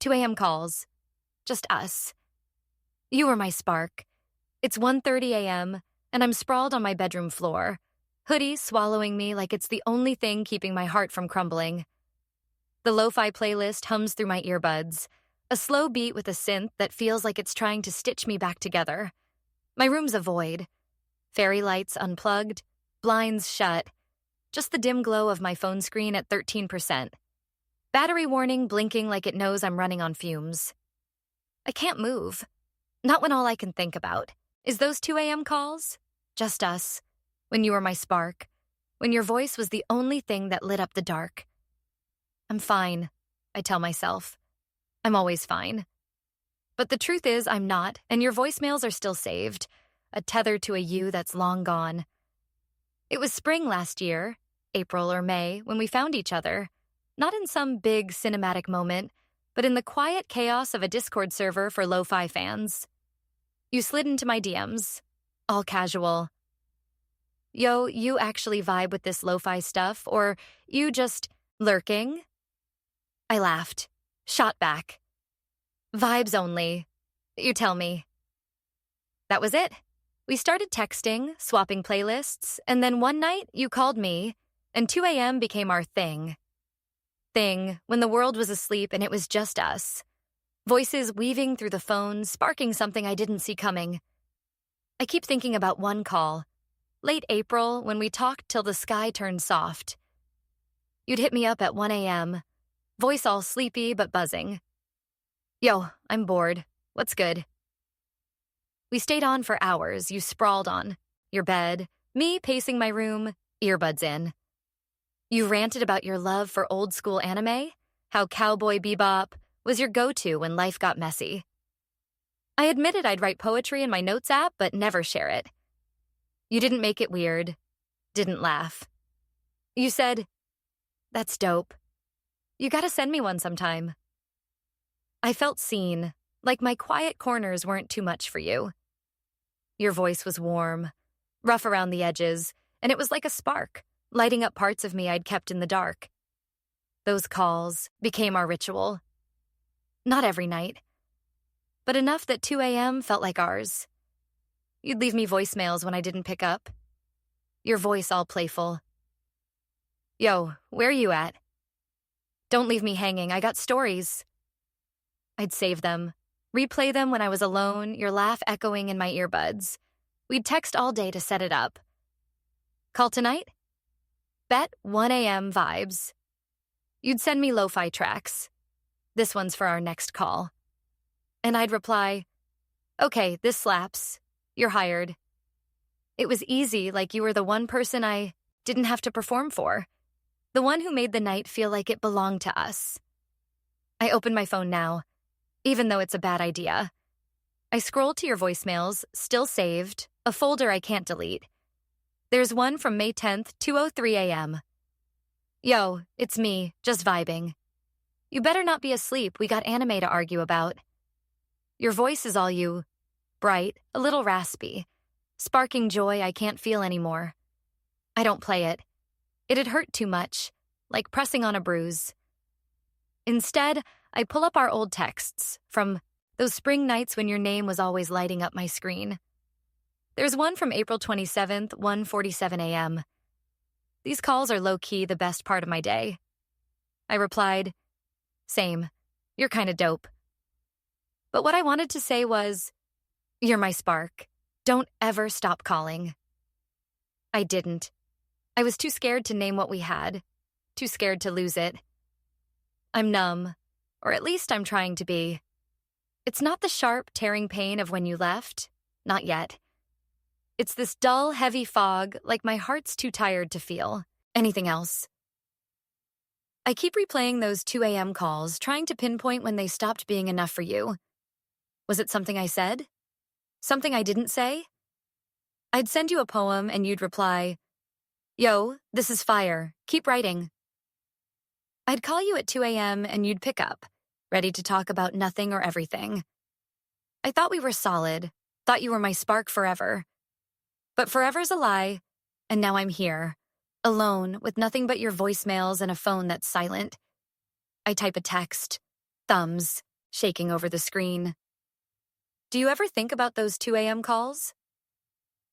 2 a.m. calls. Just us. You were my spark. It's 1:30 a.m., and I'm sprawled on my bedroom floor, hoodie swallowing me like it's the only thing keeping my heart from crumbling. The lo-fi playlist hums through my earbuds, a slow beat with a synth that feels like it's trying to stitch me back together. My room's a void. Fairy lights unplugged, blinds shut, just the dim glow of my phone screen at 13%. Battery warning blinking like it knows I'm running on fumes. I can't move. Not when all I can think about is those 2 a.m. calls. Just us. When you were my spark. When your voice was the only thing that lit up the dark. I'm fine, I tell myself. I'm always fine. But the truth is I'm not, and your voicemails are still saved, a tether to a you that's long gone. It was spring last year, April or May, when we found each other. Not in some big cinematic moment, but in the quiet chaos of a Discord server for lo-fi fans. You slid into my DMs, all casual. Yo, you actually vibe with this lo-fi stuff, or you just lurking? I laughed, shot back. Vibes only. You tell me. That was it. We started texting, swapping playlists, and then one night you called me, and 2 a.m. became our thing. When the world was asleep and it was just us. Voices weaving through the phone, sparking something I didn't see coming. I keep thinking about one call, late April, when we talked till the sky turned soft. You'd hit me up at 1 a.m., voice all sleepy but buzzing. Yo, I'm bored. What's good? We stayed on for hours, you sprawled on your bed, me pacing my room, earbuds in. You ranted about your love for old school anime, how Cowboy Bebop was your go-to when life got messy. I admitted I'd write poetry in my notes app, but never share it. You didn't make it weird, didn't laugh. You said, "That's dope. You gotta send me one sometime." I felt seen, like my quiet corners weren't too much for you. Your voice was warm, rough around the edges, and it was like a spark, lighting up parts of me I'd kept in the dark. Those calls became our ritual. Not every night, but enough that 2 a.m. felt like ours. You'd leave me voicemails when I didn't pick up. Your voice all playful. Yo, where you at? Don't leave me hanging, I got stories. I'd save them, replay them when I was alone, your laugh echoing in my earbuds. We'd text all day to set it up. Call tonight? Bet 1 a.m. vibes. You'd send me lo-fi tracks. This one's for our next call. And I'd reply, okay, this slaps. You're hired. It was easy, like you were the one person I didn't have to perform for. The one who made the night feel like it belonged to us. I open my phone now, even though it's a bad idea. I scroll to your voicemails, still saved, a folder I can't delete. There's one from May 10th, 2:03 a.m. Yo, it's me, just vibing. You better not be asleep, we got anime to argue about. Your voice is all you, bright, a little raspy, sparking joy I can't feel anymore. I don't play it. It'd hurt too much, like pressing on a bruise. Instead, I pull up our old texts from those spring nights when your name was always lighting up my screen. There's one from April 27th, 1:47 a.m. These calls are low-key the best part of my day. I replied, same, you're kinda dope. But what I wanted to say was, you're my spark. Don't ever stop calling. I didn't. I was too scared to name what we had, too scared to lose it. I'm numb, or at least I'm trying to be. It's not the sharp, tearing pain of when you left, not yet. It's this dull, heavy fog, like my heart's too tired to feel anything else. I keep replaying those 2 a.m. calls, trying to pinpoint when they stopped being enough for you. Was it something I said? Something I didn't say? I'd send you a poem and you'd reply, yo, this is fire, keep writing. I'd call you at 2 a.m. and you'd pick up, ready to talk about nothing or everything. I thought we were solid, thought you were my spark forever. But forever's a lie, and now I'm here, alone with nothing but your voicemails and a phone that's silent. I type a text, thumbs, shaking over the screen. Do you ever think about those 2 a.m. calls?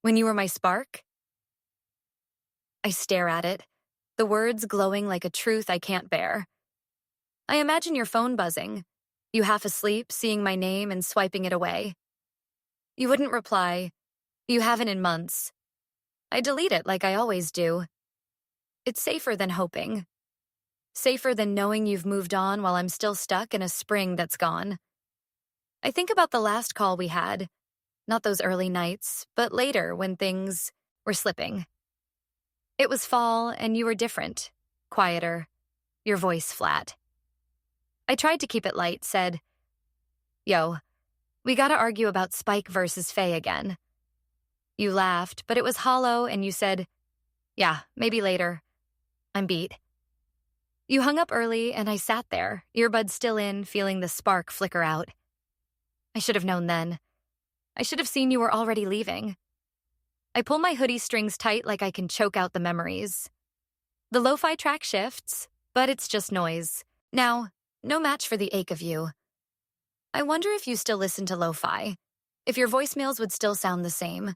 When you were my spark? I stare at it, the words glowing like a truth I can't bear. I imagine your phone buzzing, you half asleep, seeing my name and swiping it away. You wouldn't reply. You haven't in months. I delete it like I always do. It's safer than hoping. Safer than knowing you've moved on while I'm still stuck in a spring that's gone. I think about the last call we had, not those early nights, but later when things were slipping. It was fall and you were different, quieter, your voice flat. I tried to keep it light, said, "Yo, we gotta argue about Spike versus Faye again." You laughed, but it was hollow and you said, "Yeah, maybe later. I'm beat." You hung up early and I sat there, earbuds still in, feeling the spark flicker out. I should have known then. I should have seen you were already leaving. I pull my hoodie strings tight like I can choke out the memories. The lo-fi track shifts, but it's just noise. Now, no match for the ache of you. I wonder if you still listen to lo-fi, if your voicemails would still sound the same.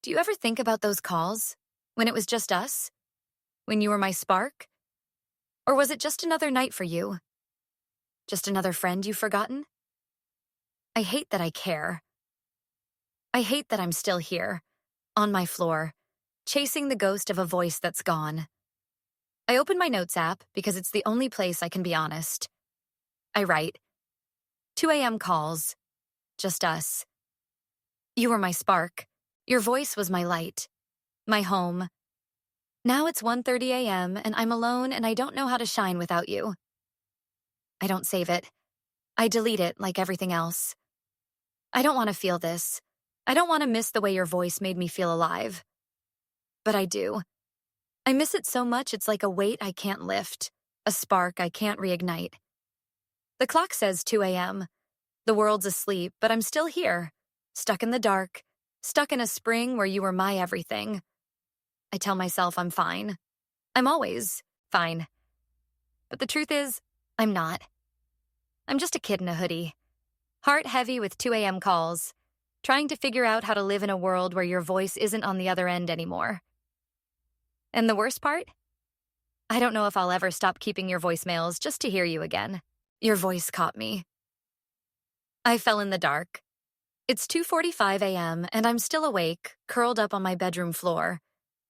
Do you ever think about those calls? When it was just us? When you were my spark? Or was it just another night for you? Just another friend you've forgotten? I hate that I care. I hate that I'm still here, on my floor, chasing the ghost of a voice that's gone. I open my notes app because it's the only place I can be honest. I write, 2 a.m. calls, just us. You were my spark. Your voice was my light, my home. Now it's 1:30 a.m. and I'm alone and I don't know how to shine without you. I don't save it. I delete it like everything else. I don't want to feel this. I don't want to miss the way your voice made me feel alive. But I do. I miss it so much it's like a weight I can't lift, a spark I can't reignite. The clock says 2 a.m. The world's asleep, but I'm still here, stuck in the dark, stuck in a spring where you were my everything. I tell myself I'm fine. I'm always fine. But the truth is, I'm not. I'm just a kid in a hoodie, heart heavy with 2 a.m. calls, trying to figure out how to live in a world where your voice isn't on the other end anymore. And the worst part? I don't know if I'll ever stop keeping your voicemails just to hear you again. Your voice caught me. I fell in the dark. It's 2:45 a.m. and I'm still awake, curled up on my bedroom floor,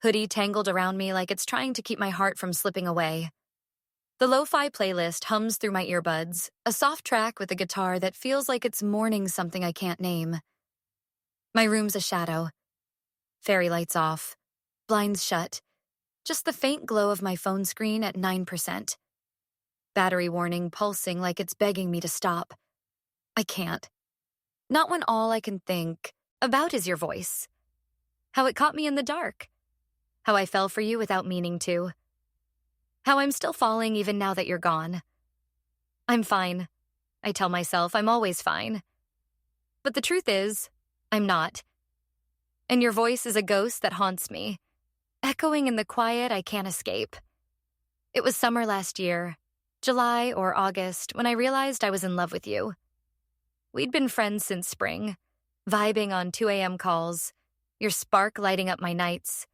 hoodie tangled around me like it's trying to keep my heart from slipping away. The lo-fi playlist hums through my earbuds, a soft track with a guitar that feels like it's mourning something I can't name. My room's a shadow. Fairy lights off. Blinds shut. Just the faint glow of my phone screen at 9%. Battery warning pulsing like it's begging me to stop. I can't. Not when all I can think about is your voice. How it caught me in the dark. How I fell for you without meaning to. How I'm still falling even now that you're gone. I'm fine. I tell myself I'm always fine. But the truth is, I'm not. And your voice is a ghost that haunts me, echoing in the quiet I can't escape. It was summer last year, July or August, when I realized I was in love with you. We'd been friends since spring, vibing on 2 a.m. calls, your spark lighting up my nights.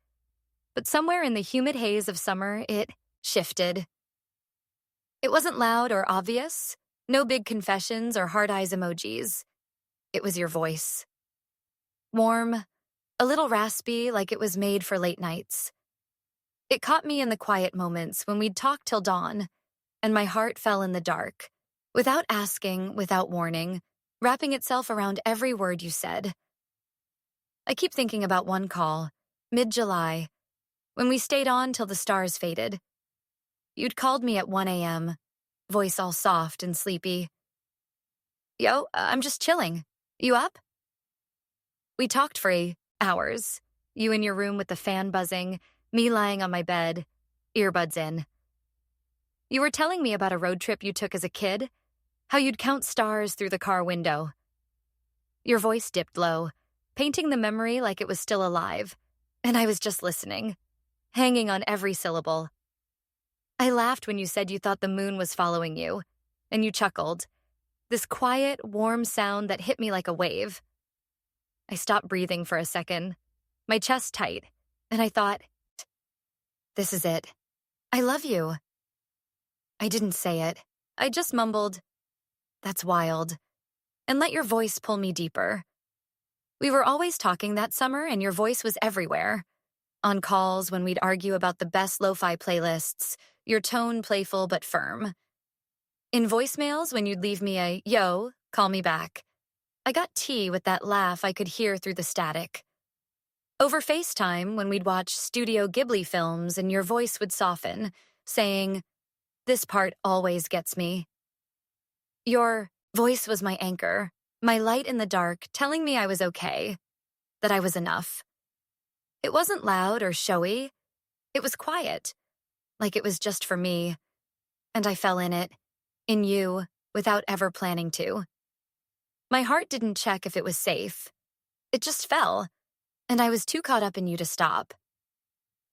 But somewhere in the humid haze of summer, it shifted. It wasn't loud or obvious, no big confessions or hard eyes emojis. It was your voice. Warm, a little raspy, like it was made for late nights. It caught me in the quiet moments when we'd talk till dawn, and my heart fell in the dark, without asking, without warning, wrapping itself around every word you said. I keep thinking about one call, mid-July, when we stayed on till the stars faded. You'd called me at 1 a.m., voice all soft and sleepy. "Yo, I'm just chilling. You up?" We talked for hours, you in your room with the fan buzzing, me lying on my bed, earbuds in. You were telling me about a road trip you took as a kid, how you'd count stars through the car window. Your voice dipped low, painting the memory like it was still alive, and I was just listening, hanging on every syllable. I laughed when you said you thought the moon was following you, and you chuckled. this quiet, warm sound that hit me like a wave. I stopped breathing for a second, my chest tight, and I thought, this is it. I love you. I didn't say it. I just mumbled, that's wild, and let your voice pull me deeper. We were always talking that summer, and your voice was everywhere. On calls when we'd argue about the best lo-fi playlists, your tone playful but firm. In voicemails when you'd leave me a, yo, call me back. I got tea with that laugh I could hear through the static. Over FaceTime when we'd watch Studio Ghibli films and your voice would soften, saying, this part always gets me. Your voice was my anchor, my light in the dark telling me I was okay, that I was enough. It wasn't loud or showy. It was quiet, like it was just for me. And I fell in it, in you, without ever planning to. My heart didn't check if it was safe. It just fell, and I was too caught up in you to stop.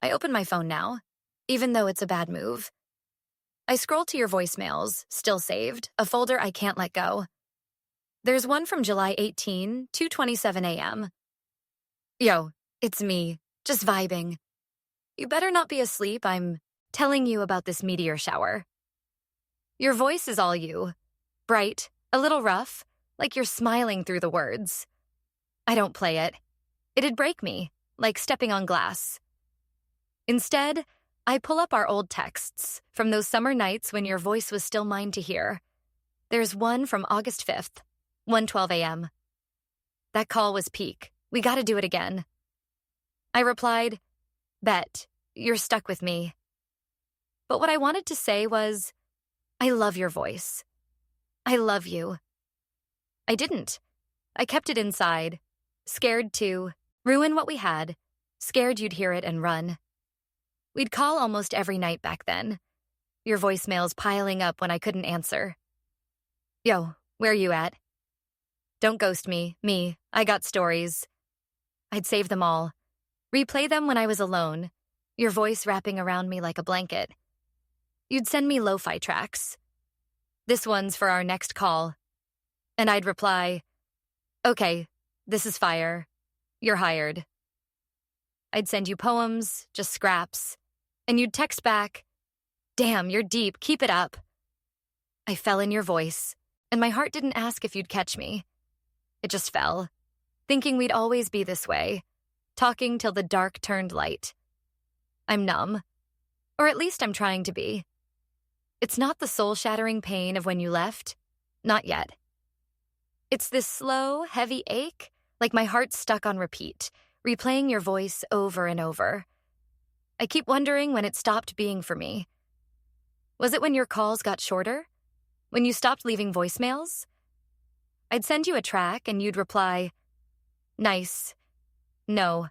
I open my phone now, even though it's a bad move. I scroll to your voicemails, still saved, a folder I can't let go. There's one from July 18, 2:27 a.m. Yo, it's me, just vibing. You better not be asleep, I'm telling you about this meteor shower. Your voice is all you. Bright, a little rough, like you're smiling through the words. I don't play it. It'd break me, like stepping on glass. Instead, I pull up our old texts from those summer nights when your voice was still mine to hear. There's one from August 5th, 1:12 a.m. That call was peak. We gotta do it again. I replied, bet, you're stuck with me. But what I wanted to say was, I love your voice. I love you. I didn't. I kept it inside, scared to ruin what we had, scared you'd hear it and run. We'd call almost every night back then, your voicemails piling up when I couldn't answer. Yo, where you at? Don't ghost me, I got stories. I'd save them all, replay them when I was alone, your voice wrapping around me like a blanket. You'd send me lo-fi tracks. This one's for our next call. And I'd reply, okay, this is fire. You're hired. I'd send you poems, just scraps, and you'd text back, damn, you're deep, keep it up. I fell in your voice, and my heart didn't ask if you'd catch me. It just fell, thinking we'd always be this way, talking till the dark turned light. I'm numb, or at least I'm trying to be. It's not the soul-shattering pain of when you left, not yet. It's this slow, heavy ache, like my heart's stuck on repeat, replaying your voice over and over. I keep wondering when it stopped being for me. Was it when your calls got shorter? When you stopped leaving voicemails? I'd send you a track and you'd reply, nice, no,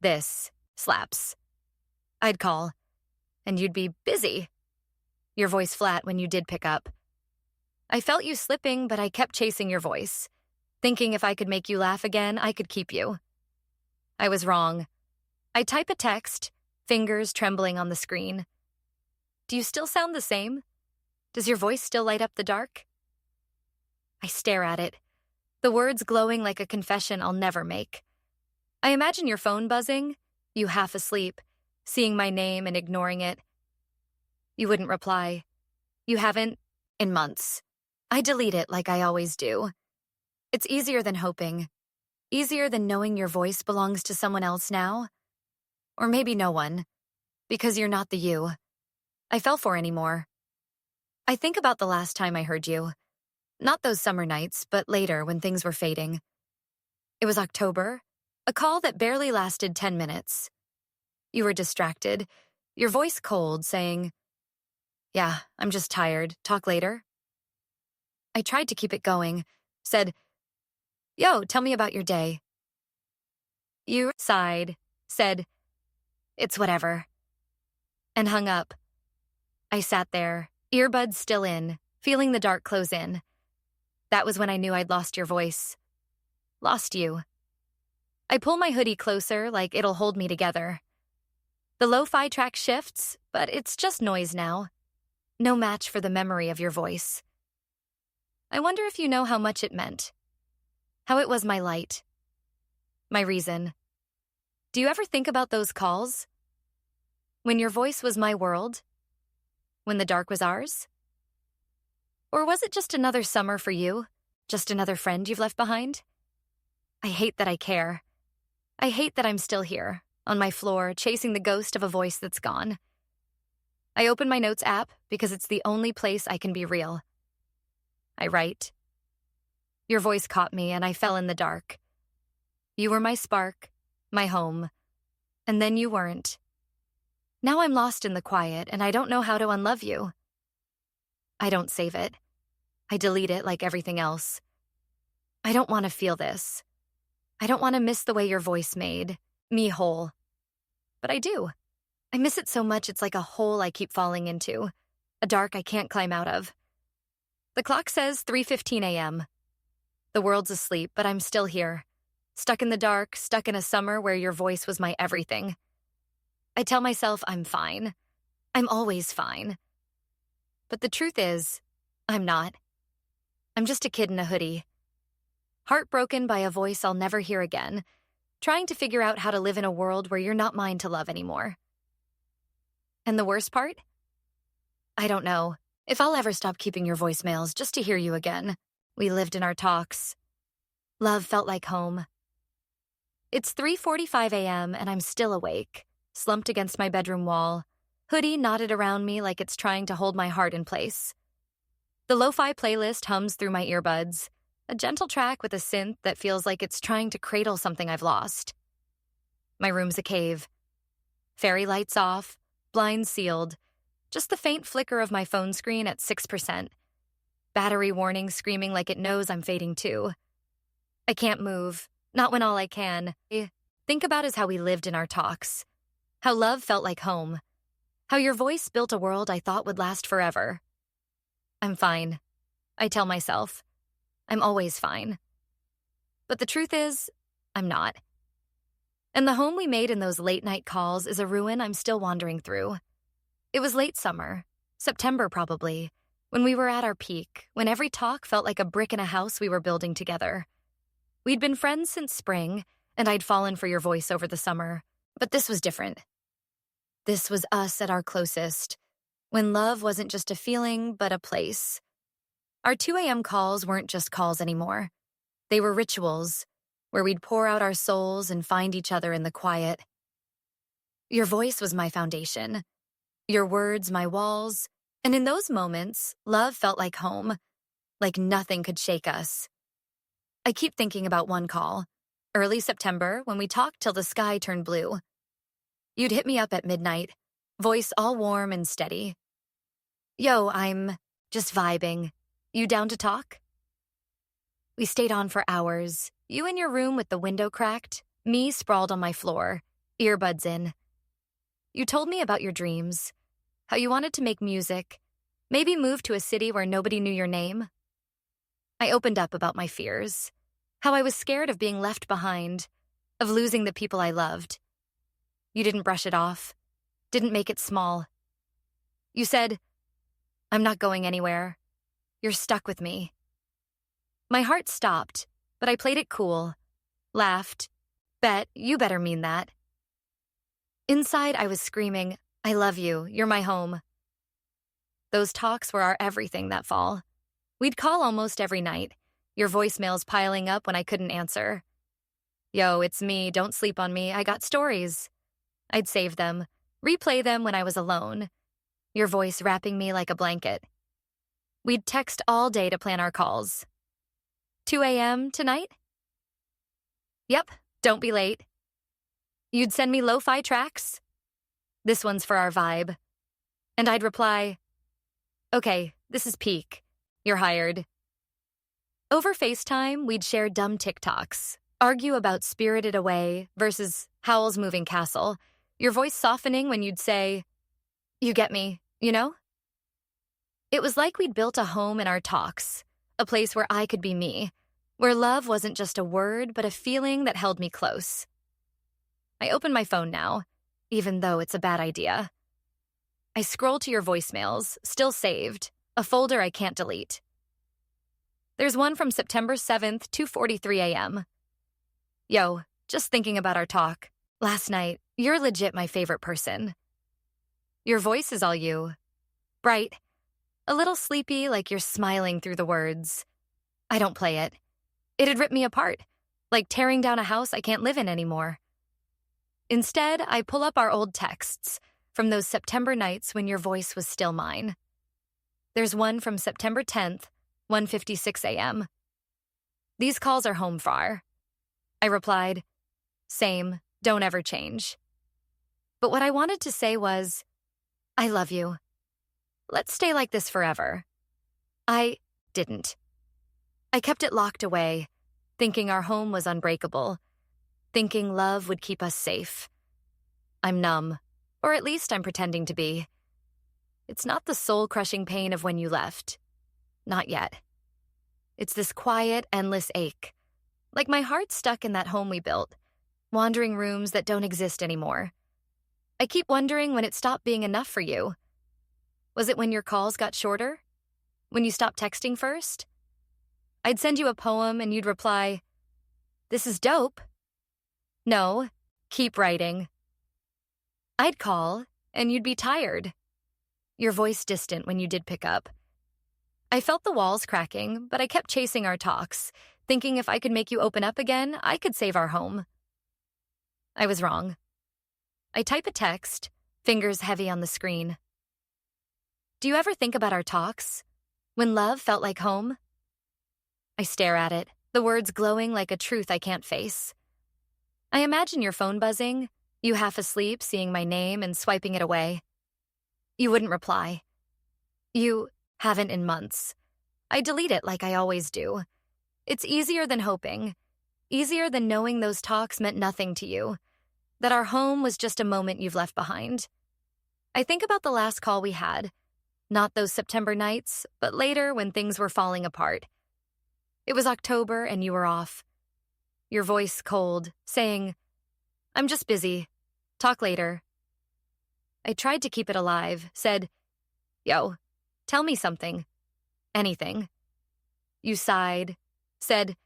this, slaps. I'd call, and you'd be busy. Your voice flat when you did pick up. I felt you slipping, but I kept chasing your voice, thinking if I could make you laugh again, I could keep you. I was wrong. I type a text, fingers trembling on the screen. Do you still sound the same? Does your voice still light up the dark? I stare at it, the words glowing like a confession I'll never make. I imagine your phone buzzing, you half asleep, seeing my name and ignoring it. You wouldn't reply. You haven't in months. I delete it like I always do. It's easier than hoping. Easier than knowing your voice belongs to someone else now. Or maybe no one. Because you're not the you I fell for anymore. I think about the last time I heard you. Not those summer nights, but later when things were fading. It was October, a call that barely lasted 10 minutes. You were distracted, your voice cold, saying, yeah, I'm just tired. Talk later. I tried to keep it going, said, yo, tell me about your day. You sighed, said, it's whatever, and hung up. I sat there, earbuds still in, feeling the dark close in. That was when I knew I'd lost your voice. Lost you. I pull my hoodie closer like it'll hold me together. The lo-fi track shifts, but it's just noise now. No match for the memory of your voice. I wonder if you know how much it meant. How it was my light. My reason. Do you ever think about those calls? When your voice was my world? When the dark was ours? Or was it just another summer for you? Just another friend you've left behind? I hate that I care. I hate that I'm still here, on my floor, chasing the ghost of a voice that's gone. I open my notes app because it's the only place I can be real. I write. Your voice caught me and I fell in the dark. You were my spark, my home, and then you weren't. Now I'm lost in the quiet and I don't know how to unlove you. I don't save it. I delete it like everything else. I don't want to feel this. I don't want to miss the way your voice made me whole. But I do. I miss it so much it's like a hole I keep falling into, a dark I can't climb out of. The clock says 3:15 a.m. The world's asleep, but I'm still here, stuck in the dark, stuck in a summer where your voice was my everything. I tell myself I'm fine. I'm always fine. But the truth is, I'm not. I'm just a kid in a hoodie. Heartbroken by a voice I'll never hear again, trying to figure out how to live in a world where you're not mine to love anymore. And the worst part? I don't know if I'll ever stop keeping your voicemails just to hear you again. We lived in our talks. Love felt like home. It's 3:45 a.m. and I'm still awake, slumped against my bedroom wall, hoodie knotted around me like it's trying to hold my heart in place. The lo-fi playlist hums through my earbuds, a gentle track with a synth that feels like it's trying to cradle something I've lost. My room's a cave. Fairy lights off, blinds sealed, just the faint flicker of my phone screen at 6%. Battery warning screaming like it knows I'm fading too. I can't move, not when all I can think about is how we lived in our talks. How love felt like home. How your voice built a world I thought would last forever. I'm fine. I tell myself. I'm always fine. But the truth is, I'm not. And the home we made in those late-night calls is a ruin I'm still wandering through. It was late summer, September probably, when we were at our peak, when every talk felt like a brick in a house we were building together. We'd been friends since spring, and I'd fallen for your voice over the summer. But this was different. This was us at our closest, when love wasn't just a feeling, but a place. Our 2 a.m. calls weren't just calls anymore. They were rituals, where we'd pour out our souls and find each other in the quiet. Your voice was my foundation, your words my walls, and in those moments, love felt like home, like nothing could shake us. I keep thinking about one call, early September, when we talked till the sky turned blue. You'd hit me up at midnight, voice all warm and steady. Yo, I'm just vibing. You down to talk? We stayed on for hours, you in your room with the window cracked, me sprawled on my floor, earbuds in. You told me about your dreams, how you wanted to make music, maybe move to a city where nobody knew your name. I opened up about my fears, how I was scared of being left behind, of losing the people I loved. You didn't brush it off, didn't make it small. You said, I'm not going anywhere. You're stuck with me. My heart stopped, but I played it cool, laughed. Bet, you better mean that. Inside, I was screaming, I love you, you're my home. Those talks were our everything that fall. We'd call almost every night, your voicemails piling up when I couldn't answer. Yo, it's me, don't sleep on me, I got stories. I'd save them, replay them when I was alone, your voice wrapping me like a blanket. We'd text all day to plan our calls. 2 a.m. tonight? Yep, don't be late. You'd send me lo-fi tracks? This one's for our vibe. And I'd reply, okay, this is peak. You're hired. Over FaceTime, we'd share dumb TikToks, argue about Spirited Away versus Howl's Moving Castle, your voice softening when you'd say, you get me, you know? It was like we'd built a home in our talks, a place where I could be me, where love wasn't just a word, but a feeling that held me close. I open my phone now, even though it's a bad idea. I scroll to your voicemails, still saved, a folder I can't delete. There's one from September 7th, 2:43 a.m. Yo, just thinking about our talk. Last night, you're legit my favorite person. Your voice is all you. Bright. A little sleepy, like you're smiling through the words. I don't play it. It'd rip me apart, like tearing down a house I can't live in anymore. Instead, I pull up our old texts from those September nights when your voice was still mine. There's one from September 10th, 1:56 a.m. These calls are home far. I replied, same, don't ever change. But what I wanted to say was, I love you. Let's stay like this forever. I didn't. I kept it locked away, thinking our home was unbreakable, thinking love would keep us safe. I'm numb, or at least I'm pretending to be. It's not the soul-crushing pain of when you left. Not yet. It's this quiet, endless ache, like my heart stuck in that home we built, wandering rooms that don't exist anymore. I keep wondering when it stopped being enough for you. Was it when your calls got shorter? When you stopped texting first? I'd send you a poem and you'd reply, this is dope. No, keep writing. I'd call and you'd be tired. Your voice distant when you did pick up. I felt the walls cracking, but I kept chasing our talks, thinking if I could make you open up again, I could save our home. I was wrong. I type a text, fingers heavy on the screen. Do you ever think about our talks? When love felt like home? I stare at it, the words glowing like a truth I can't face. I imagine your phone buzzing, you half asleep seeing my name and swiping it away. You wouldn't reply. You haven't in months. I delete it like I always do. It's easier than hoping. Easier than knowing those talks meant nothing to you. That our home was just a moment you've left behind. I think about the last call we had. Not those September nights, but later when things were falling apart. It was October and you were off. Your voice cold, saying, I'm just busy. Talk later. I tried to keep it alive, said, yo, tell me something. Anything. You sighed, said,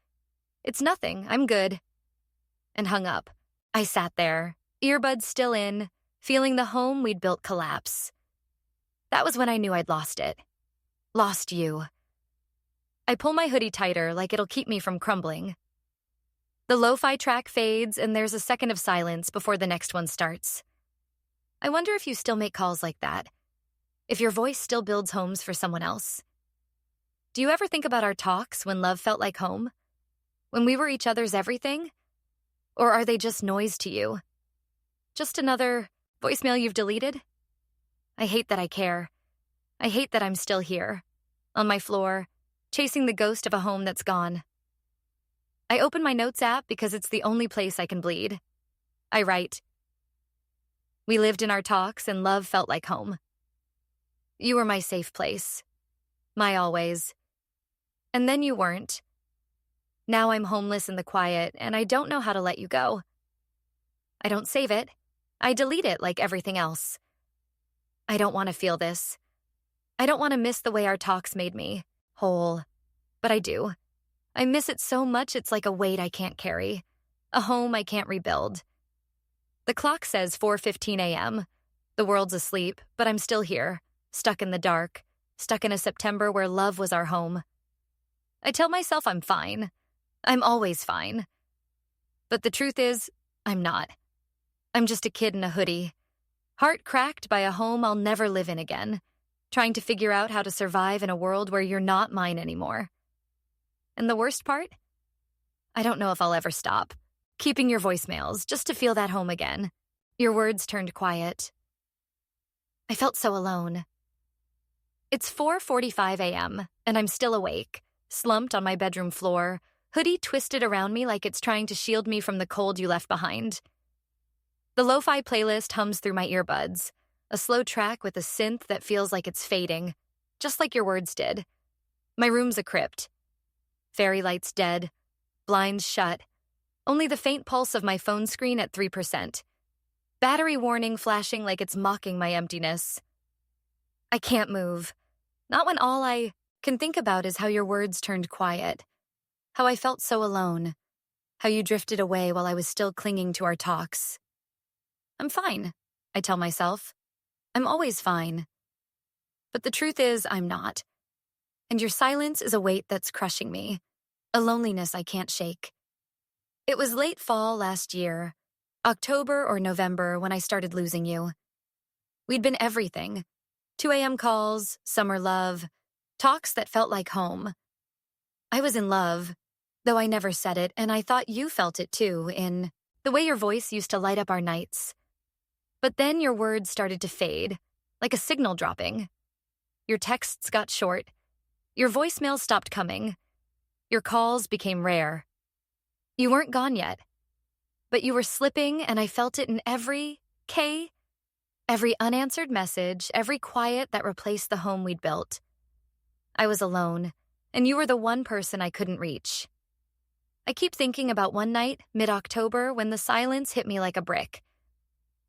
it's nothing, I'm good. And hung up. I sat there, earbuds still in, feeling the home we'd built collapse. That was when I knew I'd lost it. Lost you. I pull my hoodie tighter like it'll keep me from crumbling. The lo-fi track fades and there's a second of silence before the next one starts. I wonder if you still make calls like that. If your voice still builds homes for someone else. Do you ever think about our talks when love felt like home? When we were each other's everything? Or are they just noise to you? Just another voicemail you've deleted? I hate that I care. I hate that I'm still here, on my floor, chasing the ghost of a home that's gone. I open my notes app because it's the only place I can bleed. I write, we lived in our talks and love felt like home. You were my safe place. My always. And then you weren't. Now I'm homeless in the quiet and I don't know how to let you go. I don't save it. I delete it like everything else. I don't want to feel this. I don't want to miss the way our talks made me whole. But I do. I miss it so much it's like a weight I can't carry. A home I can't rebuild. The clock says 4:15 a.m. The world's asleep, but I'm still here, stuck in the dark, stuck in a September where love was our home. I tell myself I'm fine. I'm always fine. But the truth is, I'm not. I'm just a kid in a hoodie, heart cracked by a home I'll never live in again, trying to figure out how to survive in a world where you're not mine anymore. And the worst part? I don't know if I'll ever stop. Keeping your voicemails just to feel that home again. Your words turned quiet. I felt so alone. It's 4:45 a.m., and I'm still awake, slumped on my bedroom floor, hoodie twisted around me like it's trying to shield me from the cold you left behind. The lo-fi playlist hums through my earbuds, a slow track with a synth that feels like it's fading, just like your words did. My room's a crypt. Fairy lights dead, blinds shut, only the faint pulse of my phone screen at 3%. Battery warning flashing like it's mocking my emptiness. I can't move. Not when all I can think about is how your words turned quiet, how I felt so alone, how you drifted away while I was still clinging to our talks. I'm fine, I tell myself. I'm always fine. But the truth is, I'm not. And your silence is a weight that's crushing me, a loneliness I can't shake. It was late fall last year, October or November, when I started losing you. We'd been everything. 2 a.m. calls, summer love, talks that felt like home. I was in love, though I never said it, and I thought you felt it too, in the way your voice used to light up our nights. But then your words started to fade, like a signal dropping. Your texts got short. Your voicemails stopped coming. Your calls became rare. You weren't gone yet, but you were slipping, and I felt it in every unanswered message, every quiet that replaced the home we'd built. I was alone, and you were the one person I couldn't reach. I keep thinking about one night, mid-October, when the silence hit me like a brick.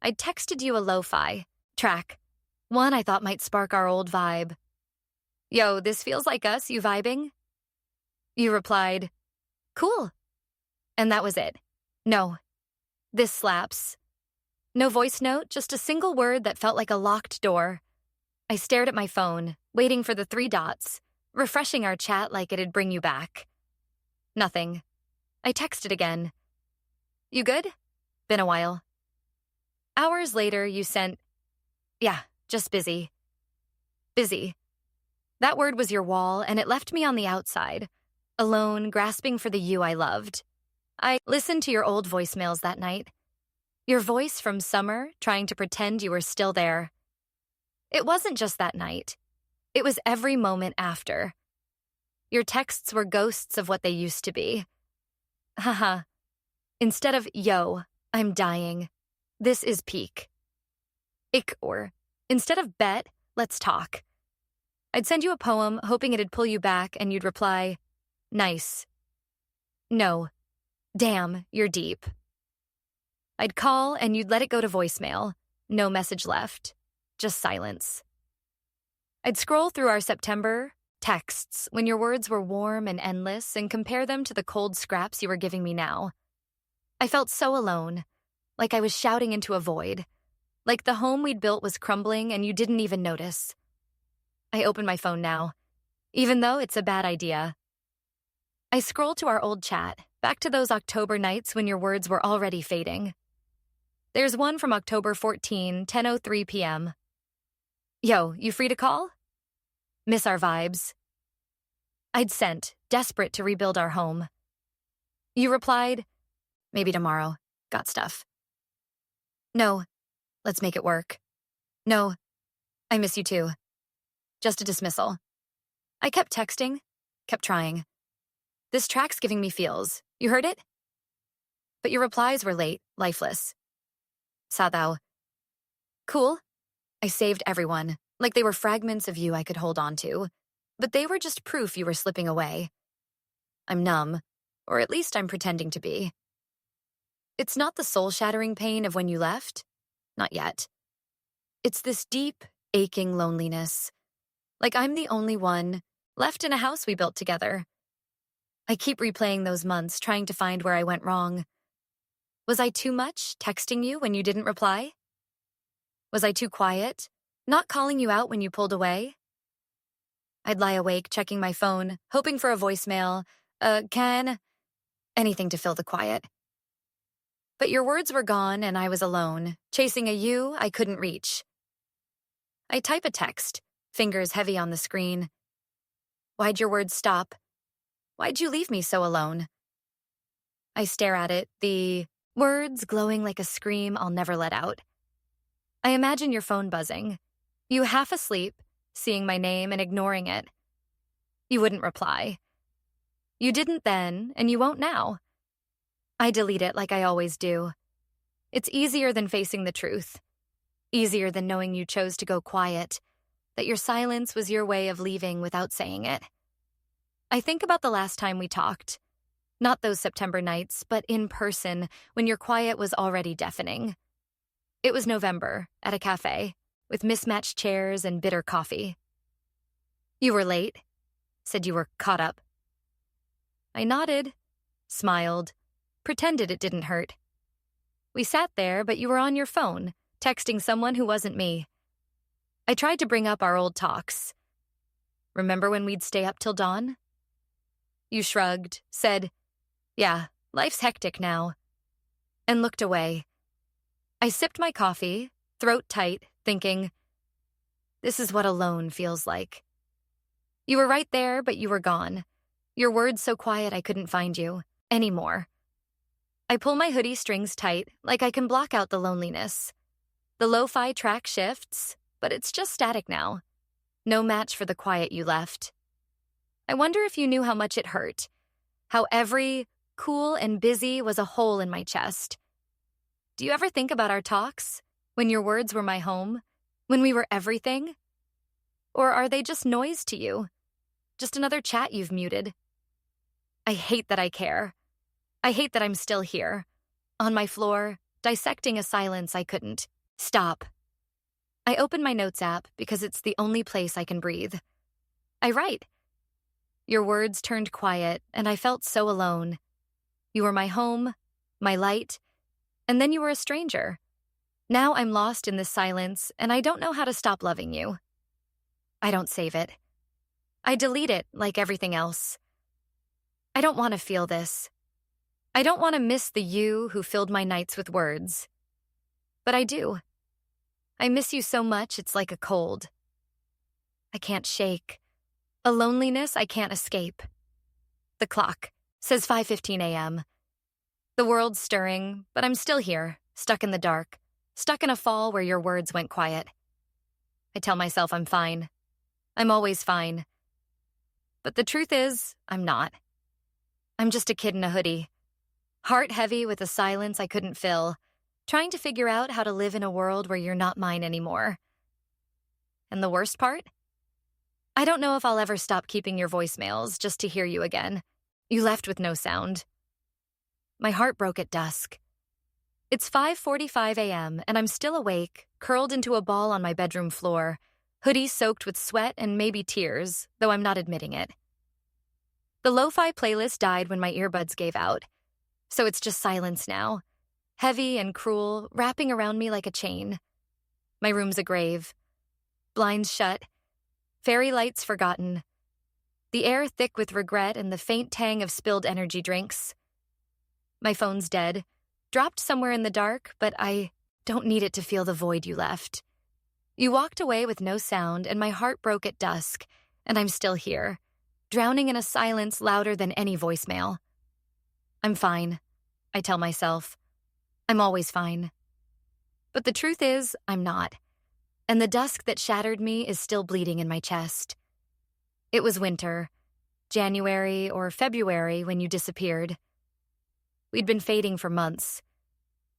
I'd texted you a lo-fi track, one I thought might spark our old vibe. Yo, this feels like us, you vibing? You replied, cool. And that was it. No, this slaps. No voice note, just a single word that felt like a locked door. I stared at my phone, waiting for the 3 dots, refreshing our chat like it'd bring you back. Nothing. I texted again. You good? Been a while. Hours later, you sent, yeah, just busy. Busy. That word was your wall, and it left me on the outside, alone, grasping for the you I loved. I listened to your old voicemails that night. Your voice from summer, trying to pretend you were still there. It wasn't just that night. It was every moment after. Your texts were ghosts of what they used to be. Haha. Instead of, yo, I'm dying, this is peak. Or, instead of bet, let's talk. I'd send you a poem, hoping it'd pull you back, and you'd reply, nice. No. Damn, you're deep. I'd call, and you'd let it go to voicemail. No message left. Just silence. I'd scroll through our September texts when your words were warm and endless and compare them to the cold scraps you were giving me now. I felt so alone, like I was shouting into a void, like the home we'd built was crumbling and you didn't even notice. I open my phone now, even though it's a bad idea. I scroll to our old chat, back to those October nights when your words were already fading. There's one from October 14, 10:03 p.m. Yo, you free to call? Miss our vibes. I'd sent, desperate to rebuild our home. You replied, maybe tomorrow. Got stuff. No, let's make it work. No, I miss you too. Just a dismissal. I kept texting, kept trying. This track's giving me feels. You heard it? But your replies were late, lifeless. Saw thou. Cool. I saved everyone, like they were fragments of you I could hold on to, but they were just proof you were slipping away. I'm numb, or at least I'm pretending to be. It's not the soul-shattering pain of when you left. Not yet. It's this deep, aching loneliness. Like I'm the only one left in a house we built together. I keep replaying those months, trying to find where I went wrong. Was I too much, texting you when you didn't reply? Was I too quiet, not calling you out when you pulled away? I'd lie awake, checking my phone, hoping for a voicemail, anything to fill the quiet. But your words were gone and I was alone, chasing a you I couldn't reach. I type a text, fingers heavy on the screen. Why'd your words stop? Why'd you leave me so alone? I stare at it, the words glowing like a scream I'll never let out. I imagine your phone buzzing, you half asleep, seeing my name and ignoring it. You wouldn't reply. You didn't then, and you won't now. I delete it like I always do. It's easier than facing the truth. Easier than knowing you chose to go quiet, that your silence was your way of leaving without saying it. I think about the last time we talked. Not those September nights, but in person, when your quiet was already deafening. It was November, at a cafe, with mismatched chairs and bitter coffee. You were late. said you were caught up. I nodded, smiled, pretended it didn't hurt. We sat there, but you were on your phone, texting someone who wasn't me. I tried to bring up our old talks. Remember when we'd stay up till dawn? You shrugged, said, "Yeah, life's hectic now," and looked away. I sipped my coffee, throat tight, thinking, this is what alone feels like. You were right there, but you were gone. Your words so quiet I couldn't find you anymore. I pull my hoodie strings tight, like I can block out the loneliness. The lo-fi track shifts, but it's just static now. No match for the quiet you left. I wonder if you knew how much it hurt. How every cool and busy was a hole in my chest. Do you ever think about our talks? When your words were my home? When we were everything? Or are they just noise to you? Just another chat you've muted? I hate that I care. I hate that I'm still here, on my floor, dissecting a silence I couldn't stop. I open my notes app because it's the only place I can breathe. I write. Your words turned quiet, and I felt so alone. You were my home, my light, and then you were a stranger. Now I'm lost in this silence, and I don't know how to stop loving you. I don't save it. I delete it like everything else. I don't want to feel this. I don't want to miss the you who filled my nights with words. But I do. I miss you so much it's like a cold. I can't shake. A loneliness I can't escape. The clock says 5:15 a.m. The world's stirring, but I'm still here, stuck in the dark, stuck in a fall where your words went quiet. I tell myself I'm fine. I'm always fine. But the truth is, I'm not. I'm just a kid in a hoodie, heart heavy with a silence I couldn't fill, trying to figure out how to live in a world where you're not mine anymore. And the worst part? I don't know if I'll ever stop keeping your voicemails just to hear you again. You left with no sound. My heart broke at dusk. It's 5:45 a.m., and I'm still awake, curled into a ball on my bedroom floor, hoodie soaked with sweat and maybe tears, though I'm not admitting it. The lo-fi playlist died when my earbuds gave out, so it's just silence now, heavy and cruel, wrapping around me like a chain. My room's a grave. Blinds shut. Fairy lights forgotten. The air thick with regret and the faint tang of spilled energy drinks. My phone's dead, dropped somewhere in the dark, but I don't need it to feel the void you left. You walked away with no sound, and my heart broke at dusk, and I'm still here, drowning in a silence louder than any voicemail. I'm fine, I tell myself. I'm always fine. But the truth is, I'm not. And the dusk that shattered me is still bleeding in my chest. It was winter, January or February when you disappeared. We'd been fading for months.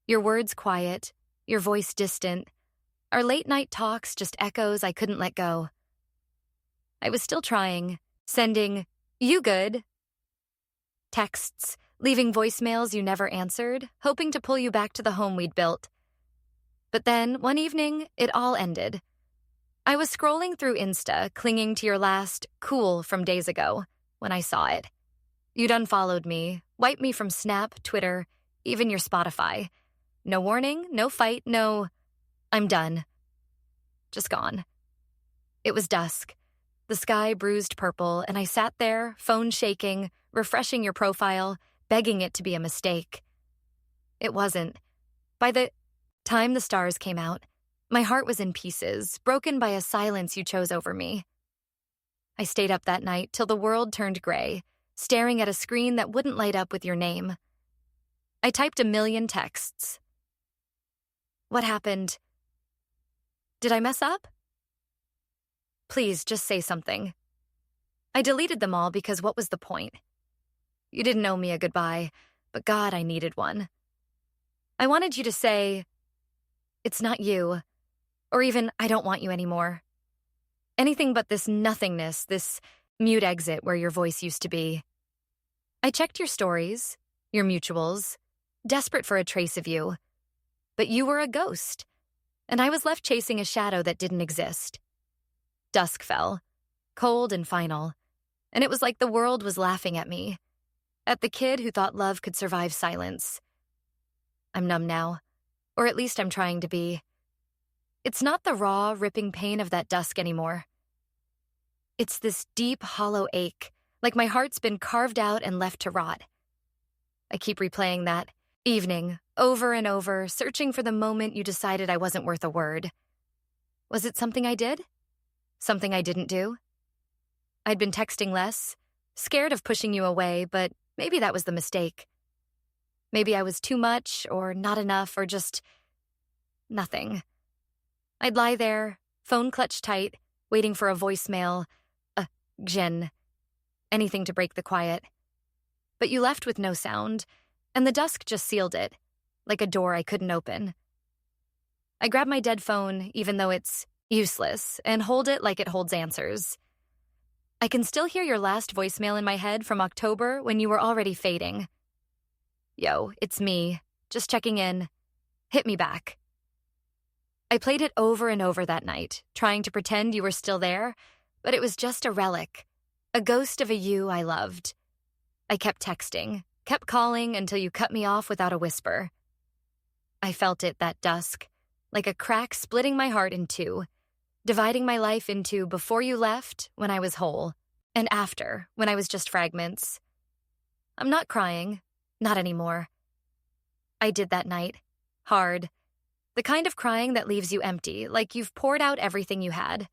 Your words quiet, your voice distant, our late-night talks just echoes I couldn't let go. I was still trying, sending, "You good?" texts, leaving voicemails you never answered, hoping to pull you back to the home we'd built. But then, one evening, it all ended. I was scrolling through Insta, clinging to your last cool from days ago, when I saw it. You'd unfollowed me, wiped me from Snap, Twitter, even your Spotify. No warning, no fight, no, I'm done. Just gone. It was dusk. The sky bruised purple, and I sat there, phone shaking, refreshing your profile, begging it to be a mistake. It wasn't. By the time the stars came out, my heart was in pieces, broken by a silence you chose over me. I stayed up that night till the world turned gray, staring at a screen that wouldn't light up with your name. I typed a million texts. What happened? Did I mess up? Please, just say something. I deleted them all because what was the point? You didn't owe me a goodbye, but God, I needed one. I wanted you to say, "It's not you," or even, "I don't want you anymore." Anything but this nothingness, this mute exit where your voice used to be. I checked your stories, your mutuals, desperate for a trace of you. But you were a ghost, and I was left chasing a shadow that didn't exist. Dusk fell, cold and final. And it was like the world was laughing at me, at the kid who thought love could survive silence. I'm numb now, or at least I'm trying to be. It's not the raw, ripping pain of that dusk anymore. It's this deep, hollow ache, like my heart's been carved out and left to rot. I keep replaying that evening, over and over, searching for the moment you decided I wasn't worth a word. Was it something I did? Something I didn't do? I'd been texting less, scared of pushing you away, but maybe that was the mistake. Maybe I was too much, or not enough, or just nothing. I'd lie there, phone clutched tight, waiting for a voicemail, Jen, anything to break the quiet. But you left with no sound, and the dusk just sealed it, like a door I couldn't open. I grab my dead phone, even though it's useless, and hold it like it holds answers. I can still hear your last voicemail in my head from October when you were already fading. Yo, it's me, just checking in. Hit me back. I played it over and over that night, trying to pretend you were still there, but it was just a relic, a ghost of a you I loved. I kept texting, kept calling until you cut me off without a whisper. I felt it that dusk, like a crack splitting my heart in two, dividing my life into before you left, when I was whole, and after, when I was just fragments. I'm not crying, not anymore. I did that night, hard, the kind of crying that leaves you empty, like you've poured out everything you had.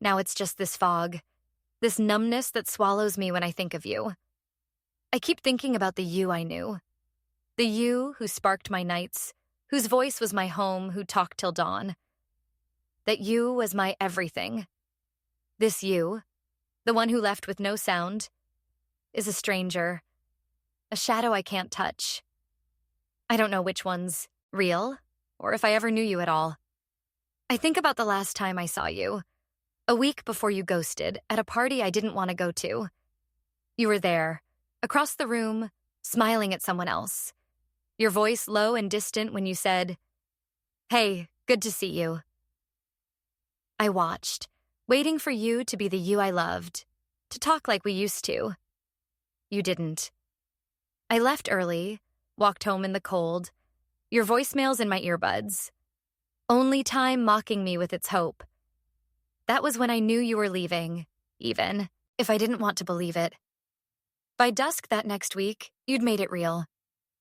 Now it's just this fog, this numbness that swallows me when I think of you. I keep thinking about the you I knew. The you who sparked my nights, whose voice was my home, who talked till dawn. That you was my everything. This you, the one who left with no sound, is a stranger, a shadow I can't touch. I don't know which one's real, or if I ever knew you at all. I think about the last time I saw you, a week before you ghosted, at a party I didn't want to go to. You were there, across the room, smiling at someone else. Your voice low and distant when you said, "Hey, good to see you." I watched, waiting for you to be the you I loved, to talk like we used to. You didn't. I left early, walked home in the cold, your voicemails in my earbuds. Only time mocking me with its hope. That was when I knew you were leaving, even if I didn't want to believe it. By dusk that next week, you'd made it real,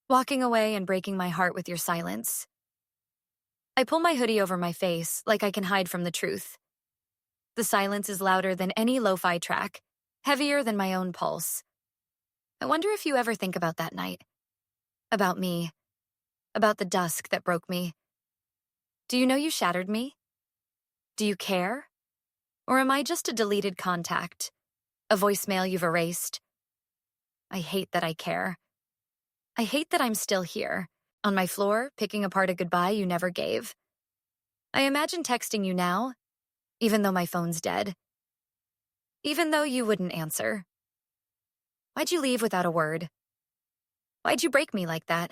walking away and breaking my heart with your silence. I pull my hoodie over my face like I can hide from the truth. The silence is louder than any lo-fi track, heavier than my own pulse. I wonder if you ever think about that night. About me. About the dusk that broke me. Do you know you shattered me? Do you care? Or am I just a deleted contact? A voicemail you've erased? I hate that I care. I hate that I'm still here, on my floor, picking apart a goodbye you never gave. I imagine texting you now, even though my phone's dead. Even though you wouldn't answer. Why'd you leave without a word? Why'd you break me like that?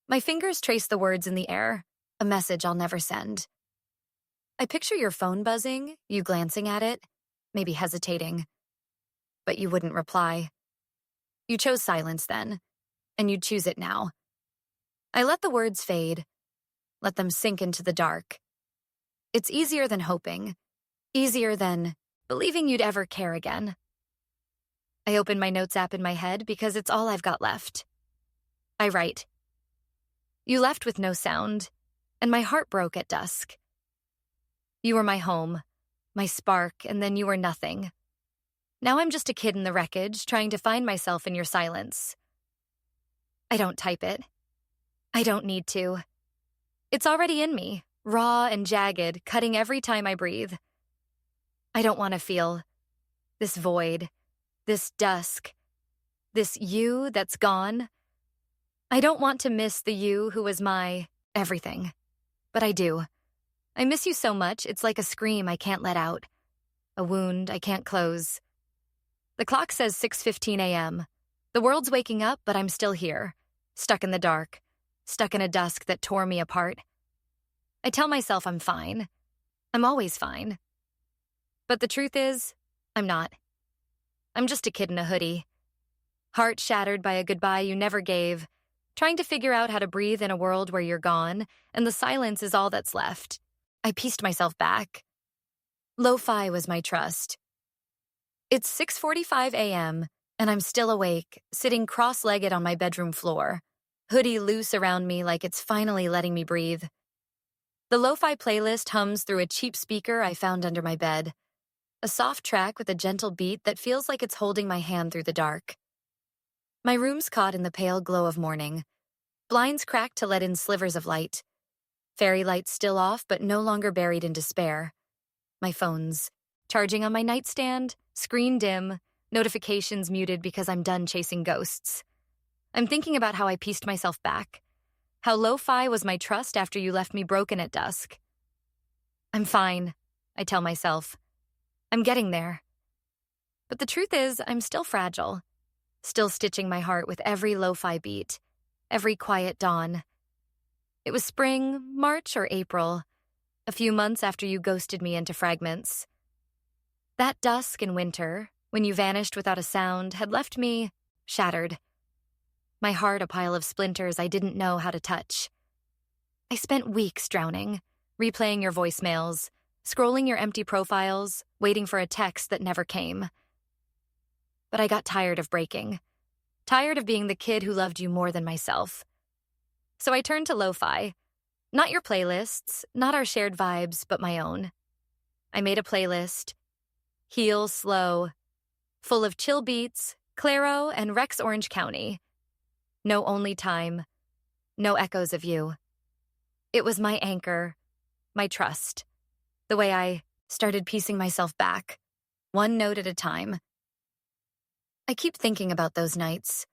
My fingers trace the words in the air, a message I'll never send. I picture your phone buzzing, you glancing at it, maybe hesitating. But you wouldn't reply. You chose silence then, and you'd choose it now. I let the words fade, let them sink into the dark. It's easier than hoping, easier than believing you'd ever care again. I open my notes app in my head because it's all I've got left. I write. You left with no sound, and my heart broke at dusk. You were my home, my spark, and then you were nothing. Now I'm just a kid in the wreckage, trying to find myself in your silence. I don't type it. I don't need to. It's already in me, raw and jagged, cutting every time I breathe. I don't want to feel this void, this dusk, this you that's gone. I don't want to miss the you who was my everything, but I do. I miss you so much, it's like a scream I can't let out, a wound I can't close. The clock says 6:15 a.m. The world's waking up, but I'm still here, stuck in the dark, stuck in a dusk that tore me apart. I tell myself I'm fine. I'm always fine. But the truth is, I'm not. I'm just a kid in a hoodie. Heart shattered by a goodbye you never gave, trying to figure out how to breathe in a world where you're gone, and the silence is all that's left. I pieced myself back. Lo-fi was my trust. It's 6:45 a.m., and I'm still awake, sitting cross-legged on my bedroom floor, hoodie loose around me like it's finally letting me breathe. The lo-fi playlist hums through a cheap speaker I found under my bed, a soft track with a gentle beat that feels like it's holding my hand through the dark. My room's caught in the pale glow of morning, blinds cracked to let in slivers of light, fairy lights still off but no longer buried in despair. My phone's charging on my nightstand, screen dim, notifications muted because I'm done chasing ghosts. I'm thinking about how I pieced myself back, how lo-fi was my trust after you left me broken at dusk. I'm fine, I tell myself. I'm getting there. But the truth is, I'm still fragile, still stitching my heart with every lo-fi beat, every quiet dawn. It was spring, March, or April, a few months after you ghosted me into fragments. That dusk in winter, when you vanished without a sound, had left me shattered. My heart a pile of splinters I didn't know how to touch. I spent weeks drowning, replaying your voicemails, scrolling your empty profiles, waiting for a text that never came. But I got tired of breaking, tired of being the kid who loved you more than myself. So I turned to lo-fi. Not your playlists, not our shared vibes, but my own. I made a playlist, Heal Slow, full of chill beats, Claro, and Rex Orange County. No only time, no echoes of you. It was my anchor, my trust, the way I started piecing myself back, one note at a time. I keep thinking about those nights.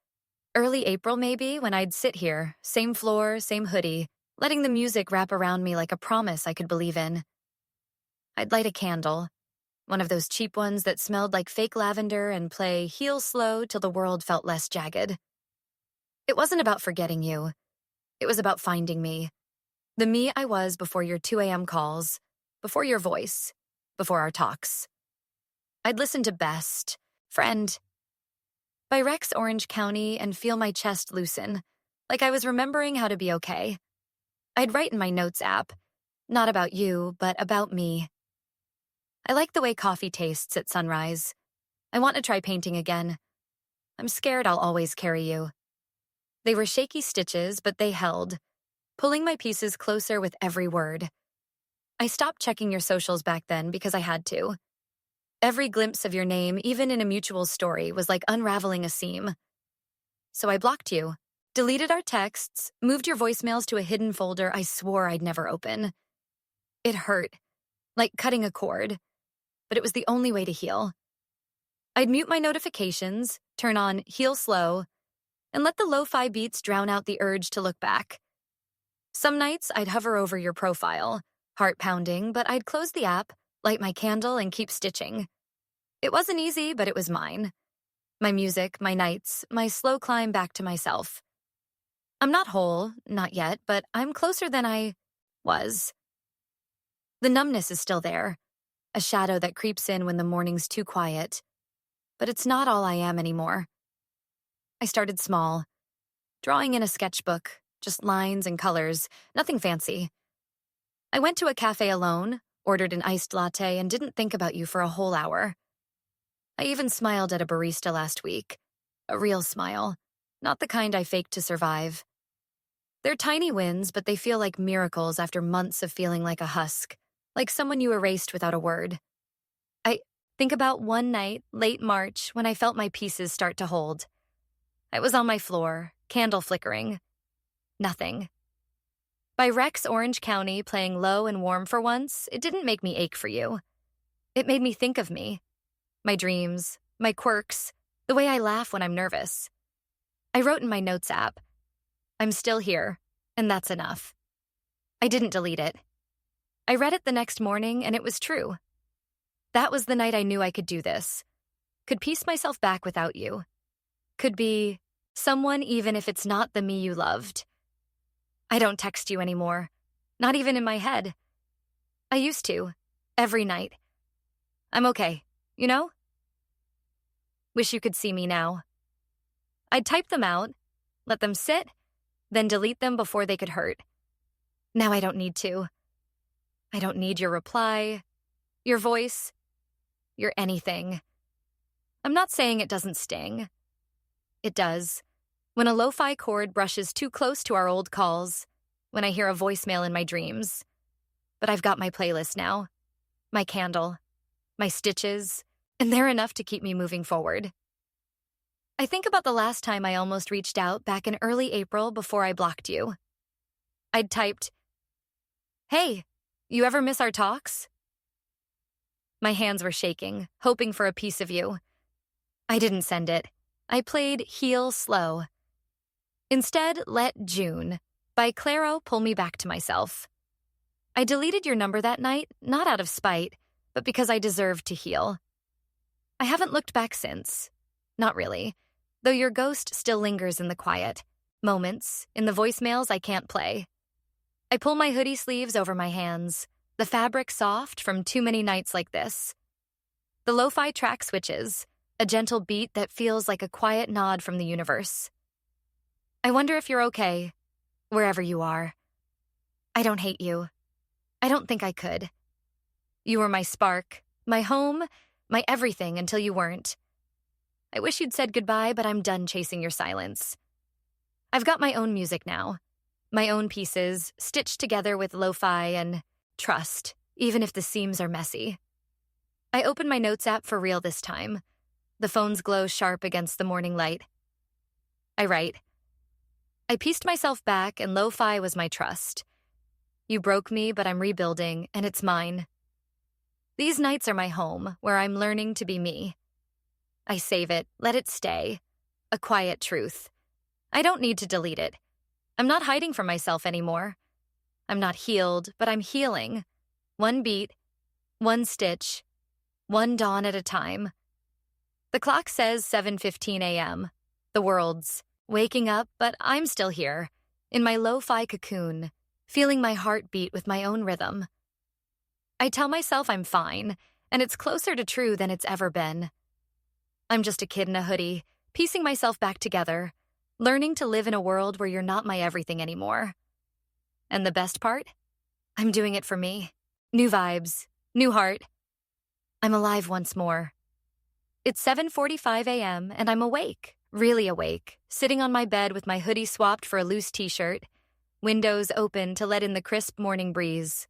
Early April, maybe, when I'd sit here, same floor, same hoodie, letting the music wrap around me like a promise I could believe in. I'd light a candle, one of those cheap ones that smelled like fake lavender, and play Heal Slow till the world felt less jagged. It wasn't about forgetting you. It was about finding me. The me I was before your 2 a.m. calls, before your voice, before our talks. I'd listen to Best, Friend, by Rex Orange County and feel my chest loosen, like I was remembering how to be okay. I'd write in my notes app, not about you, but about me. I like the way coffee tastes at sunrise. I want to try painting again. I'm scared I'll always carry you. They were shaky stitches, but they held, pulling my pieces closer with every word. I stopped checking your socials back then because I had to. Every glimpse of your name, even in a mutual story, was like unraveling a seam. So I blocked you, deleted our texts, moved your voicemails to a hidden folder I swore I'd never open. It hurt, like cutting a cord, but it was the only way to heal. I'd mute my notifications, turn on Heal Slow, and let the lo-fi beats drown out the urge to look back. Some nights I'd hover over your profile, heart pounding, but I'd close the app, light my candle, and keep stitching. It wasn't easy, but it was mine. My music, my nights, my slow climb back to myself. I'm not whole, not yet, but I'm closer than I was. The numbness is still there, a shadow that creeps in when the morning's too quiet. But it's not all I am anymore. I started small, drawing in a sketchbook, just lines and colors, nothing fancy. I went to a cafe alone, ordered an iced latte, and didn't think about you for a whole hour. I even smiled at a barista last week. A real smile, not the kind I faked to survive. They're tiny wins, but they feel like miracles after months of feeling like a husk, like someone you erased without a word. I think about one night, late March, when I felt my pieces start to hold. I was on my floor, candle flickering. Nothing. By Rex Orange County playing low and warm for once, it didn't make me ache for you. It made me think of me. My dreams, my quirks, the way I laugh when I'm nervous. I wrote in my notes app, I'm still here, and that's enough. I didn't delete it. I read it the next morning, and it was true. That was the night I knew I could do this. Could piece myself back without you. Could be someone even if it's not the me you loved. I don't text you anymore, not even in my head. I used to, every night. I'm okay, you know? Wish you could see me now. I'd type them out, let them sit, then delete them before they could hurt. Now I don't need to. I don't need your reply, your voice, your anything. I'm not saying it doesn't sting. It does. When a lo-fi chord brushes too close to our old calls, when I hear a voicemail in my dreams. But I've got my playlist now, my candle, my stitches, and they're enough to keep me moving forward. I think about the last time I almost reached out back in early April before I blocked you. I'd typed, "Hey, you ever miss our talks?" My hands were shaking, hoping for a piece of you. I didn't send it. I played Heal Slow. Instead, let June by Clairo pull me back to myself. I deleted your number that night, not out of spite, but because I deserved to heal. I haven't looked back since. Not really, though your ghost still lingers in the quiet moments, in the voicemails I can't play. I pull my hoodie sleeves over my hands, the fabric soft from too many nights like this. The lo-fi track switches, a gentle beat that feels like a quiet nod from the universe. I wonder if you're okay, wherever you are. I don't hate you. I don't think I could. You were my spark, my home, my everything until you weren't. I wish you'd said goodbye, but I'm done chasing your silence. I've got my own music now, my own pieces, stitched together with lo-fi and trust, even if the seams are messy. I open my notes app for real this time. The phone's glow sharp against the morning light. I write, I pieced myself back and lo-fi was my trust. You broke me, but I'm rebuilding, and it's mine. These nights are my home, where I'm learning to be me. I save it, let it stay. A quiet truth. I don't need to delete it. I'm not hiding from myself anymore. I'm not healed, but I'm healing. One beat, one stitch, one dawn at a time. The clock says 7:15 a.m. The world's waking up, but I'm still here, in my lo-fi cocoon, feeling my heart beat with my own rhythm. I tell myself I'm fine, and it's closer to true than it's ever been. I'm just a kid in a hoodie, piecing myself back together, learning to live in a world where you're not my everything anymore. And the best part? I'm doing it for me. New vibes, new heart. I'm alive once more. It's 7:45 a.m. and I'm awake, really awake, sitting on my bed with my hoodie swapped for a loose t-shirt, windows open to let in the crisp morning breeze.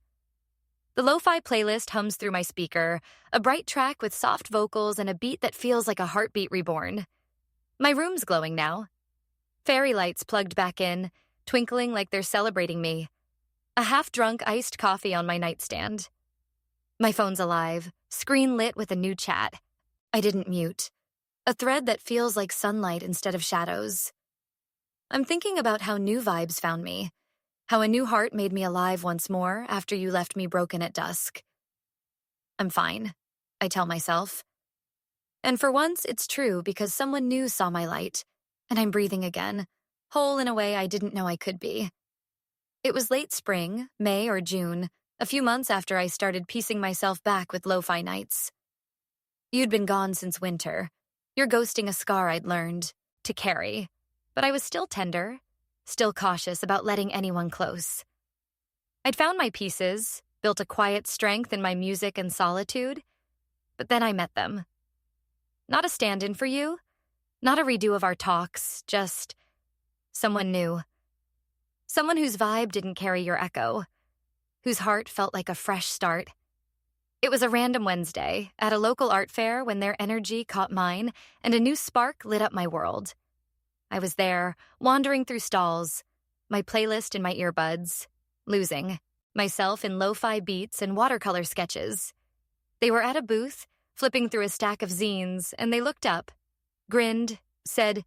The lo-fi playlist hums through my speaker, a bright track with soft vocals and a beat that feels like a heartbeat reborn. My room's glowing now. Fairy lights plugged back in, twinkling like they're celebrating me. A half-drunk iced coffee on my nightstand. My phone's alive, screen lit with a new chat. I didn't mute. A thread that feels like sunlight instead of shadows. I'm thinking about how new vibes found me, how a new heart made me alive once more after you left me broken at dusk. I'm fine, I tell myself. And for once, it's true because someone new saw my light, and I'm breathing again, whole in a way I didn't know I could be. It was late spring, May or June, a few months after I started piecing myself back with lo-fi nights. You'd been gone since winter. You're ghosting a scar I'd learned to carry, but I was still tender, still cautious about letting anyone close. I'd found my pieces, built a quiet strength in my music and solitude, but then I met them. Not a stand-in for you, not a redo of our talks, just someone new. Someone whose vibe didn't carry your echo, whose heart felt like a fresh start. It was a random Wednesday at a local art fair when their energy caught mine and a new spark lit up my world. I was there, wandering through stalls, my playlist in my earbuds, losing myself in lo-fi beats and watercolor sketches. They were at a booth, flipping through a stack of zines, and they looked up, grinned, said,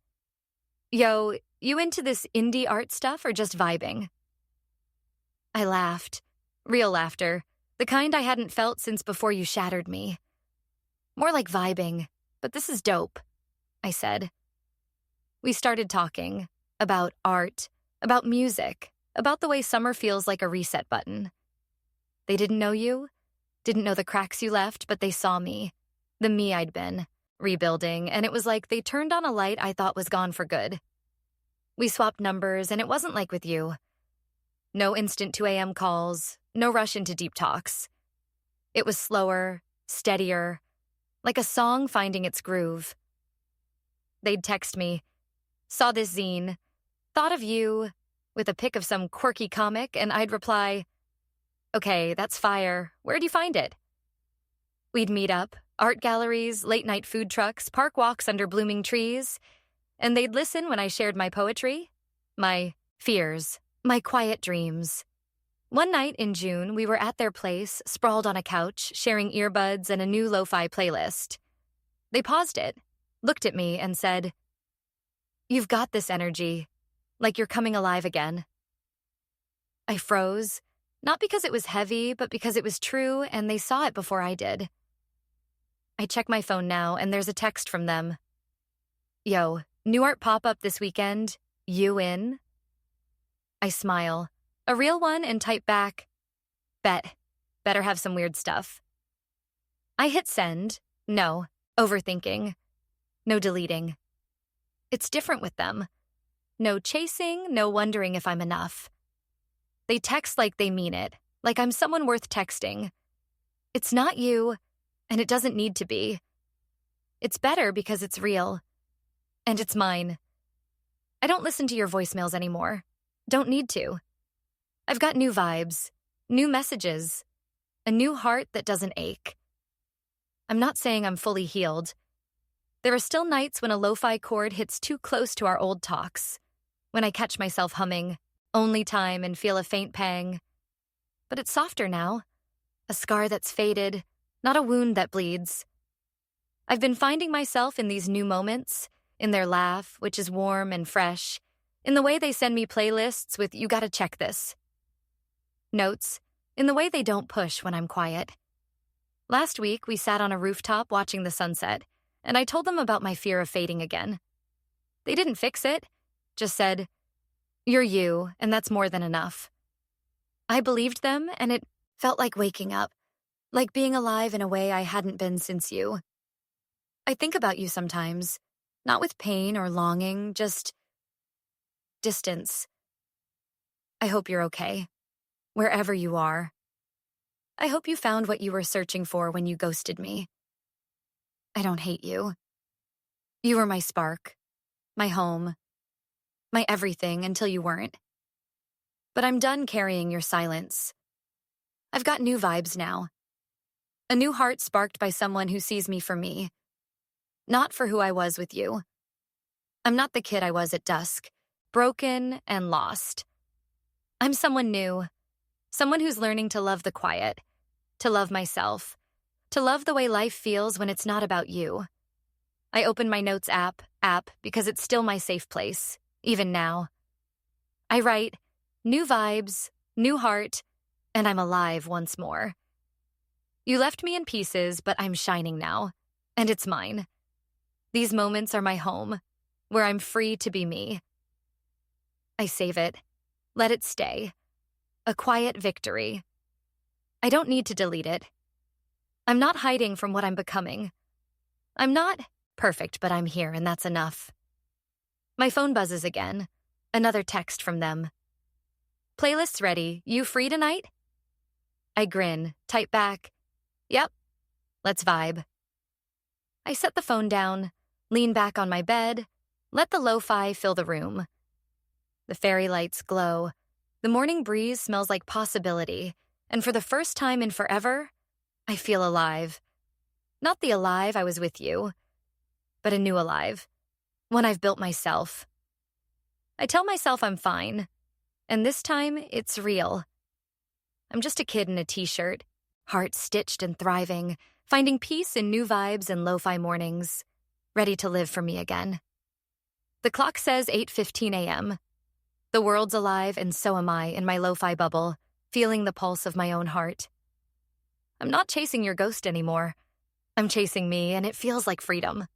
"Yo, you into this indie art stuff or just vibing?" I laughed, real laughter, the kind I hadn't felt since before you shattered me. "More like vibing, but this is dope," I said. We started talking about art, about music, about the way summer feels like a reset button. They didn't know you, didn't know the cracks you left, but they saw me, the me I'd been, rebuilding, and it was like they turned on a light I thought was gone for good. We swapped numbers, and it wasn't like with you. No instant 2 a.m. calls, no rush into deep talks. It was slower, steadier, like a song finding its groove. They'd text me, saw this zine, thought of you, with a pic of some quirky comic, and I'd reply, okay, that's fire. Where'd you find it? We'd meet up, art galleries, late-night food trucks, park walks under blooming trees, and they'd listen when I shared my poetry, my fears, my quiet dreams. One night in June, we were at their place, sprawled on a couch, sharing earbuds and a new lo-fi playlist. They paused it, looked at me, and said, "You've got this energy, like you're coming alive again." I froze, not because it was heavy, but because it was true, and they saw it before I did. I check my phone now, and there's a text from them. "Yo, new art pop-up this weekend. You in?" I smile, a real one, and type back, "Bet. Better have some weird stuff." I hit send. No overthinking. No deleting. It's different with them. No chasing, no wondering if I'm enough. They text like they mean it, like I'm someone worth texting. It's not you, and it doesn't need to be. It's better because it's real. And it's mine. I don't listen to your voicemails anymore. Don't need to. I've got new vibes, new messages, a new heart that doesn't ache. I'm not saying I'm fully healed. There are still nights when a lo-fi chord hits too close to our old talks, when I catch myself humming, "Only Time," and feel a faint pang. But it's softer now, a scar that's faded, not a wound that bleeds. I've been finding myself in these new moments, in their laugh, which is warm and fresh, in the way they send me playlists with "you gotta check this." Notes, in the way they don't push when I'm quiet. Last week, we sat on a rooftop watching the sunset, and I told them about my fear of fading again. They didn't fix it, just said, "You're you, and that's more than enough." I believed them, and it felt like waking up, like being alive in a way I hadn't been since you. I think about you sometimes, not with pain or longing, just distance. I hope you're okay, wherever you are. I hope you found what you were searching for when you ghosted me. I don't hate you. You were my spark, my home, my everything until you weren't. But I'm done carrying your silence. I've got new vibes now. A new heart sparked by someone who sees me for me, not for who I was with you. I'm not the kid I was at dusk, broken and lost. I'm someone new, someone who's learning to love the quiet, to love myself, to love the way life feels when it's not about you. I open my notes app because it's still my safe place, even now. I write, new vibes, new heart, and I'm alive once more. You left me in pieces, but I'm shining now, and it's mine. These moments are my home, where I'm free to be me. I save it, let it stay. A quiet victory. I don't need to delete it. I'm not hiding from what I'm becoming. I'm not perfect, but I'm here, and that's enough. My phone buzzes again. Another text from them. "Playlist's ready. You free tonight?" I grin, type back, "Yep, let's vibe." I set the phone down, lean back on my bed, let the lo-fi fill the room. The fairy lights glow. The morning breeze smells like possibility, and for the first time in forever, I feel alive. Not the alive I was with you, but a new alive, one I've built myself. I tell myself I'm fine, and this time it's real. I'm just a kid in a t-shirt, heart stitched and thriving, finding peace in new vibes and lo-fi mornings, ready to live for me again. The clock says 8:15 a.m. The world's alive, and so am I in my lo-fi bubble, feeling the pulse of my own heart. I'm not chasing your ghost anymore. I'm chasing me, and it feels like freedom.